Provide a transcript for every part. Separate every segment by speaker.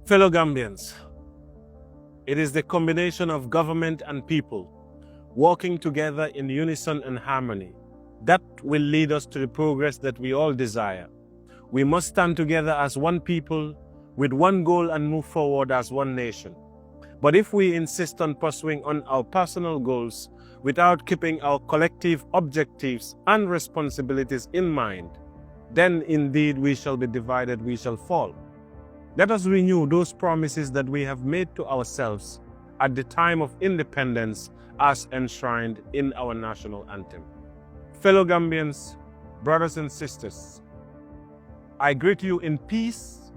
Speaker 1: Fellow Gambians, it is the combination of government and people working together in unison and harmony that will lead us to the progress that we all desire. We must stand together as one people with one goal and move forward as one nation. But if we insist on pursuing on our personal goals without keeping our collective objectives and responsibilities in mind, then indeed we shall be divided, we shall fall. Let us renew those promises that we have made to ourselves at the time of independence as enshrined in our national anthem. Fellow Gambians, brothers and sisters, I greet you in peace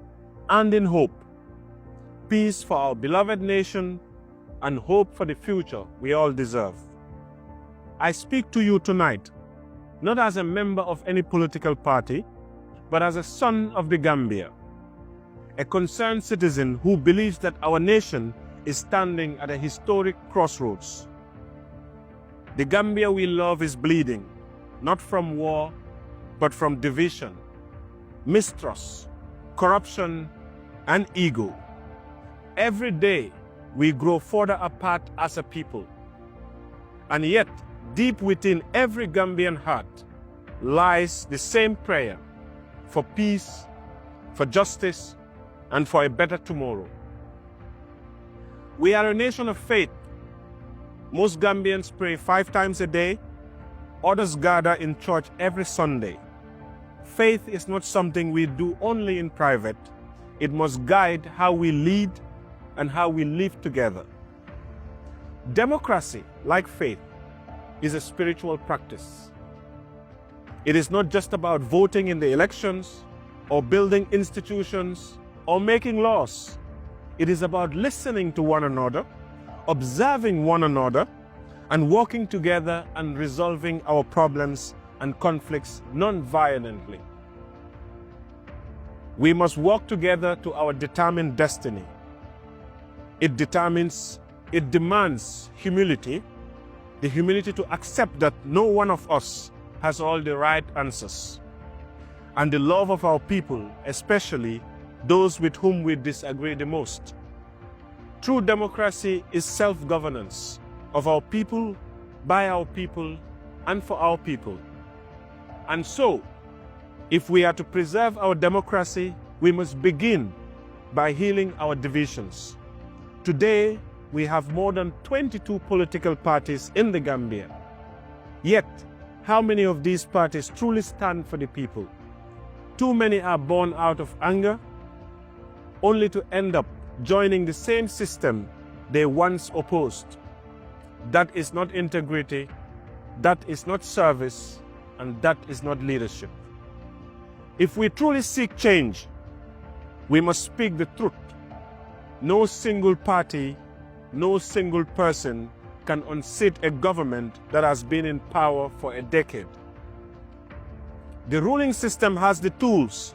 Speaker 1: and in hope. Peace for our beloved nation and hope for the future we all deserve. I speak to you tonight, not as a member of any political party, but as a son of the Gambia, a concerned citizen who believes that our nation is standing at a historic crossroads. The Gambia we love is bleeding, not from war, but from division, mistrust, corruption, and ego. Every day, we grow further apart as a people. And yet, deep within every Gambian heart lies the same prayer for peace, for justice, and for a better tomorrow. We are a nation of faith. Most Gambians pray 5 times a day. Others gather in church every Sunday. Faith is not something we do only in private. It must guide how we lead and how we live together. Democracy, like faith, is a spiritual practice. It is not just about voting in the elections or building institutions or making laws. It is about listening to one another, observing one another, and working together and resolving our problems and conflicts non-violently. We must work together to our determined destiny. It demands humility, the humility to accept that no one of us has all the right answers, and the love of our people, especially those with whom we disagree the most. True democracy is self-governance of our people, by our people, and for our people. And so, if we are to preserve our democracy, we must begin by healing our divisions. Today, we have more than 22 political parties in the Gambia. Yet, how many of these parties truly stand for the people? Too many are born out of anger, only to end up joining the same system they once opposed. That is not integrity, that is not service, and that is not leadership. If we truly seek change, we must speak the truth. No single party, no single person can unseat a government that has been in power for a decade. The ruling system has the tools,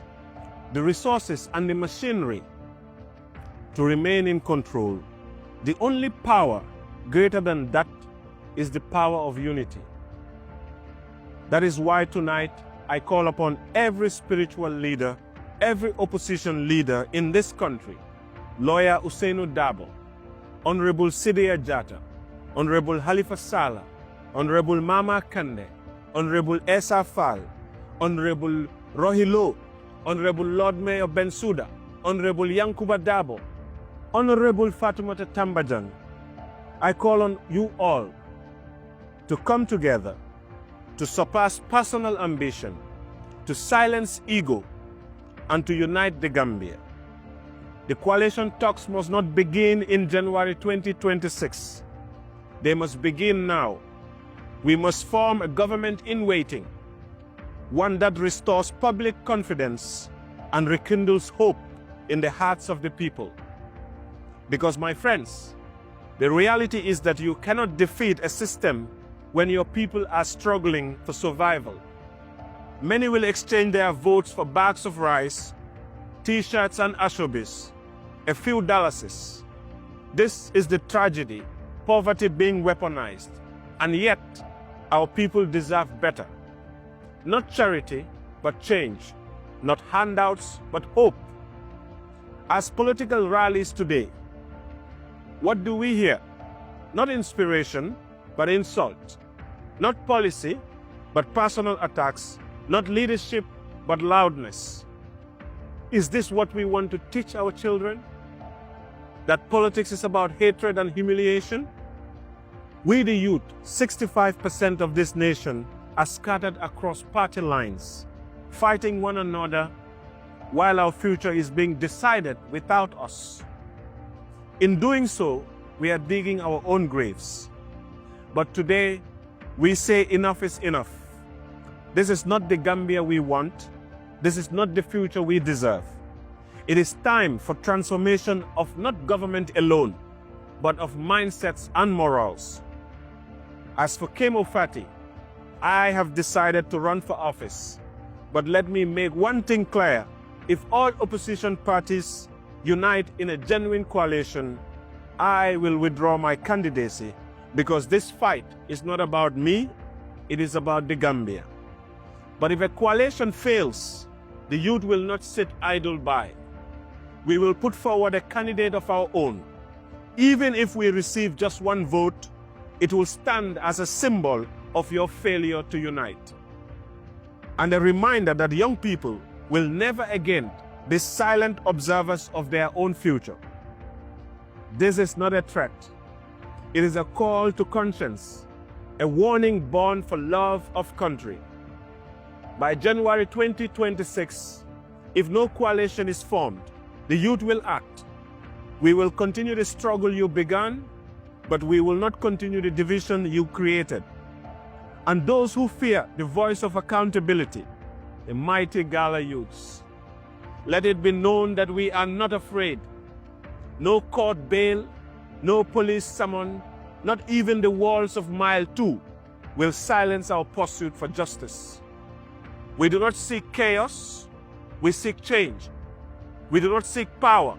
Speaker 1: the resources, and the machinery to remain in control. The only power greater than that is the power of unity. That is why tonight I call upon every spiritual leader, every opposition leader in this country, Lawyer Ousainou Darboe, Honorable Sidia Jatta, Honorable Halifa Sallah, Honorable Mama Kandeh, Honorable Essa Fall, Honorable Rohilo, Honorable Lord Mayor Bensouda, Honorable Yankuba Darboe, Honorable Fatoumata Tambajang. I call on you all to come together, to surpass personal ambition, to silence ego, and to unite the Gambia. The coalition talks must not begin in January 2026. They must begin now. We must form a government in waiting, one that restores public confidence and rekindles hope in the hearts of the people. Because, my friends, the reality is that you cannot defeat a system when your people are struggling for survival. Many will exchange their votes for bags of rice, T-shirts and ashobis, a few dollars. This is the tragedy, poverty being weaponized. And yet, our people deserve better. Not charity, but change. Not handouts, but hope. As political rallies today, what do we hear? Not inspiration, but insult. Not policy, but personal attacks. Not leadership, but loudness. Is this what we want to teach our children? That politics is about hatred and humiliation? We the youth, 65% of this nation, are scattered across party lines, fighting one another while our future is being decided without us. In doing so, we are digging our own graves. But today, we say enough is enough. This is not the Gambia we want. This is not the future we deserve. It is time for transformation of not government alone, but of mindsets and morals. As for Kemo, I have decided to run for office. But let me make one thing clear. If all opposition parties unite in a genuine coalition, I will withdraw my candidacy because this fight is not about me, it is about the Gambia. But if a coalition fails, the youth will not sit idle by. We will put forward a candidate of our own. Even if we receive just one vote, it will stand as a symbol of your failure to unite. And a reminder that young people will never again be silent observers of their own future. This is not a threat. It is a call to conscience, a warning born for love of country. By January 2026, if no coalition is formed, the youth will act. We will continue the struggle you began, but we will not continue the division you created. And those who fear the voice of accountability, the mighty Gala youths, let it be known that we are not afraid. No court bail, no police summon, not even the walls of Mile 2 will silence our pursuit for justice. We do not seek chaos, we seek change. We do not seek power,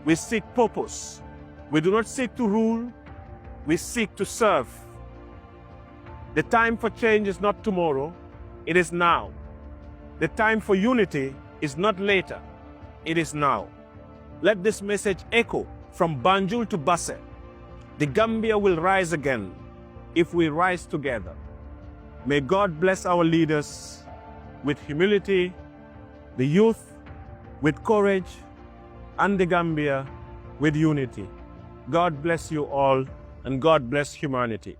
Speaker 1: we seek purpose. We do not seek to rule, we seek to serve. The time for change is not tomorrow, it is now. The time for unity is not later, it is now. Let this message echo from Banjul to Basse. The Gambia will rise again if we rise together. May God bless our leaders with humility, the youth with courage, and the Gambia with unity. God bless you all, and God bless humanity.